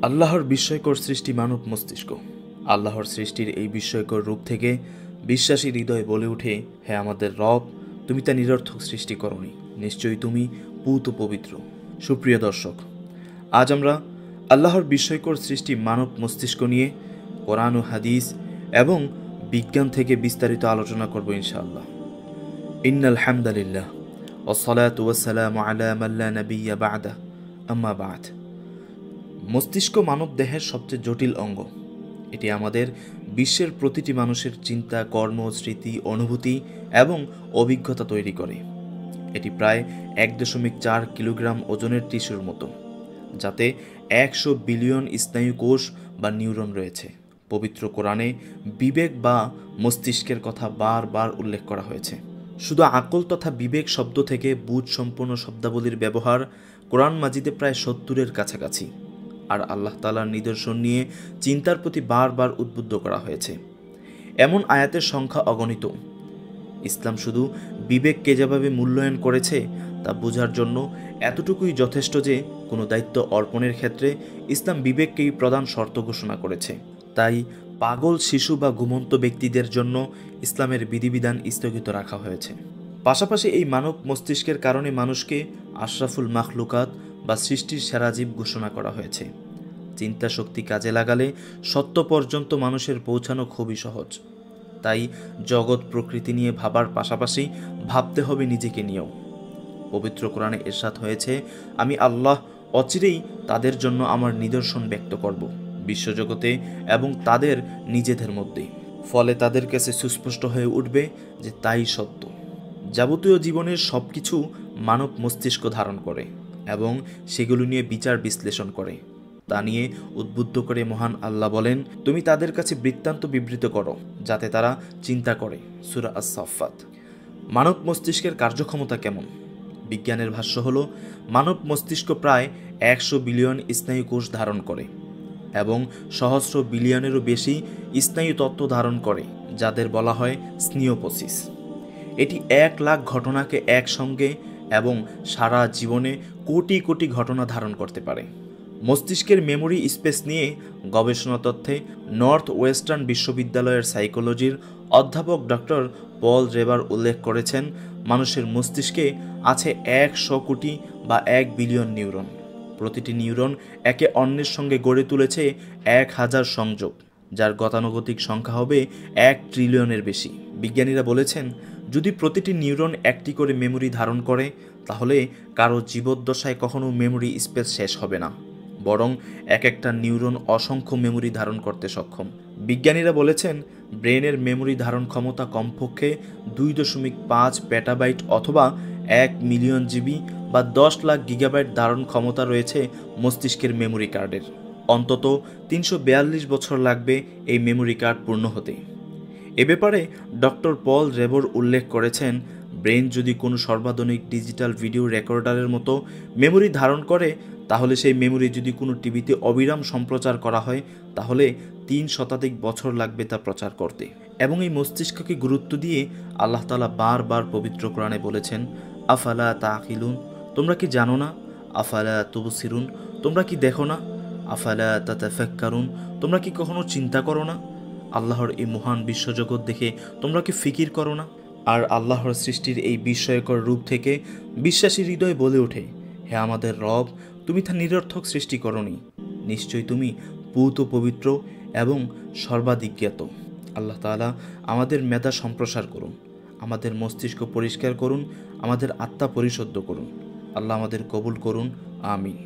আল্লাহর বিস্ময়কর সৃষ্টি মানব মস্তিষ্ক। আল্লাহর সৃষ্টির এই বিস্ময়কর রূপ থেকে বিশ্বাসী হৃদয় বলে ওঠে, হে আমাদের রব, তুমি তা নিরর্থক সৃষ্টি করনি, নিশ্চয়ই তুমি পূত পবিত্র। সুপ্রিয় দর্শক, আজ আমরা আল্লাহর বিস্ময়কর সৃষ্টি মানব মস্তিষ্ক নিয়ে কোরআন ও হাদিস এবং বিজ্ঞান থেকে বিস্তারিত আলোচনা করব ইনশাআল্লাহ। ইন্নাল হামদালিল্লাহ ওয়াসসালাতু ওয়াসসালামু আলা মান লা নাবিয়্যা বা'দা, আম্মা বা'দ। মস্তিষ্ক মানব দেহের সবচেয়ে জটিল অঙ্গ। এটি আমাদের বিশ্বের প্রতিটি মানুষের চিন্তা, কর্ম, স্মৃতি, অনুভূতি এবং অভিজ্ঞতা তৈরি করে। এটি প্রায় 1.4 কিলোগ্রাম ওজনের টিস্যুর মতো, যাতে 100 বিলিয়ন স্নায়ু কোষ বা নিউরন রয়েছে। পবিত্র কোরআনে বিবেক বা মস্তিষ্কের কথা বারবার উল্লেখ করা হয়েছে। শুধু আকল তথা বিবেক শব্দ থেকে বুঝ সম্পন্ন শব্দাবলীর ব্যবহার কোরআন মাজিদে প্রায় 70-এর কাছাকাছি। আর আল্লাহ তাআলার নিদর্শন নিয়ে চিন্তার প্রতি বারবার উদ্বুদ্ধ করা হয়েছে। এমন আয়াতের সংখ্যা অগণিত। ইসলাম শুধু বিবেককে যেভাবে মূল্যায়ন করেছে তা বোঝার জন্য এতটুকুই যথেষ্ট যে কোনো দায়িত্ব অর্পণের ক্ষেত্রে ইসলাম বিবেককেই প্রধান শর্ত ঘোষণা করেছে। তাই পাগল, শিশু বা ঘুমন্ত ব্যক্তিদের জন্য ইসলামের বিধিবিধান স্থগিত রাখা হয়েছে। পাশাপাশি এই মানব মস্তিষ্কের কারণে মানুষকে আশরাফুল মাখলুকাত বা সৃষ্টির সেরা জীব ঘোষণা করা হয়েছে। চিন্তা শক্তি কাজে লাগালে সত্য পর্যন্ত মানুষের পৌঁছানো খুবই সহজ। তাই জগৎ প্রকৃতি নিয়ে ভাবার পাশাপাশি ভাবতে হবে নিজেকে নিয়েও। পবিত্র কোরআনে ইরশাদ হয়েছে, আমি আল্লাহ অচিরেই তাদের জন্য আমার নিদর্শন ব্যক্ত করব বিশ্বজগতে এবং তাদের নিজেদের মধ্যে। ফলে তাদের কাছে সুস্পষ্ট হয়ে উঠবে যে তাই সত্য। যাবতীয় জীবনের সব কিছু মানব মস্তিষ্ক ধারণ করে এবং সেগুলো নিয়ে বিচার বিশ্লেষণ করে। তা নিয়ে উদ্বুদ্ধ করে মহান আল্লাহ বলেন, তুমি তাদের কাছে বৃত্তান্ত বিবৃত করো যাতে তারা চিন্তা করে। সূরা আস-সাফফাত। মানব মস্তিষ্কের কার্যক্ষমতা কেমন? বিজ্ঞানের ভাষ্য হলো, মানব মস্তিষ্ক প্রায় 100 বিলিয়ন স্নায়ু কোষ ধারণ করে এবং সহস্র বিলিয়নেরও বেশি স্নায়ু তত্ত্ব ধারণ করে, যাদের বলা হয় স্নিওপসিস। এটি 1 লাখ ঘটনাকে একসঙ্গে এবং সারা জীবনে কোটি কোটি ঘটনা ধারণ করতে পারে। মস্তিষ্কের মেমোরি স্পেস নিয়ে গবেষণা তথ্যে নর্থ ওয়েস্টার্ন বিশ্ববিদ্যালয়ের সাইকোলজির অধ্যাপক ডক্টর পল রেবার উল্লেখ করেছেন, মানুষের মস্তিষ্কে আছে 100 কোটি বা 1 বিলিয়ন নিউরন। প্রতিটি নিউরন একে অন্যের সঙ্গে গড়ে তুলেছে 1000 সংযোগ, যার গতানুগতিক সংখ্যা হবে 1 ট্রিলিয়নের বেশি। বিজ্ঞানীরা বলেছেন, যদি প্রতিটি নিউরন একটি করে মেমোরি ধারণ করে, তাহলে কারো জীবদ্দশায় কখনো মেমোরি স্পেস শেষ হবে না, বরং এক একটা নিউরন অসংখ্য মেমোরি ধারণ করতে সক্ষম। বিজ্ঞানীরা বলেছেন, ব্রেনের মেমোরি ধারণ ক্ষমতা কমপক্ষে 2.5 পেটাবাইট অথবা 1 মিলিয়ন জিবি বা 10 লাখ গিগাবাইট ধারণ ক্ষমতা রয়েছে মস্তিষ্কের মেমোরি কার্ডের। অন্তত 342 বছর লাগবে এই মেমোরি কার্ড পূর্ণ হতে। এ ব্যাপারে ডক্টর পল রেবর উল্লেখ করেছেন, ব্রেন যদি কোনো সর্বাধুনিক ডিজিটাল ভিডিও রেকর্ডারের মতো মেমোরি ধারণ করে, তাহলে সেই মেমোরি যদি কোনো টিভিতে অবিরাম সম্প্রচার করা হয়, তাহলে 3 শতাধিক বছর লাগবে তা প্রচার করতে। এবং এই মস্তিষ্ককে গুরুত্ব দিয়ে আল্লাহ তাআলা বারবার পবিত্র কোরআনে বলেছেন, আফালা তাকিলুন, তোমরা কি জানো না? আফালা তুবসিরুন, তোমরা কি দেখো না? আফালা তাতাফাক্কারুন, তোমরা কি কখনো চিন্তা করো না? আল্লাহর এই মহান বিশ্বজগৎ দেখে তোমরা কি ফিকির করো না? আর আল্লাহর সৃষ্টির এই বিস্ময়কর রূপ থেকে বিশ্বাসী হৃদয় বলে ওঠে, হে আমাদের রব, তুমি তা নিরর্থক সৃষ্টি করনি, নিশ্চয়ই তুমি পূত পবিত্র এবং সর্বাধিক জ্ঞাত। আল্লাহ তাআলা আমাদের মেধা সম্প্রসার করুন, আমাদের মস্তিষ্ক পরিষ্কার করুন, আমাদের আত্মা পরিশুদ্ধ করুন। আল্লাহ আমাদের কবুল করুন, আমিন।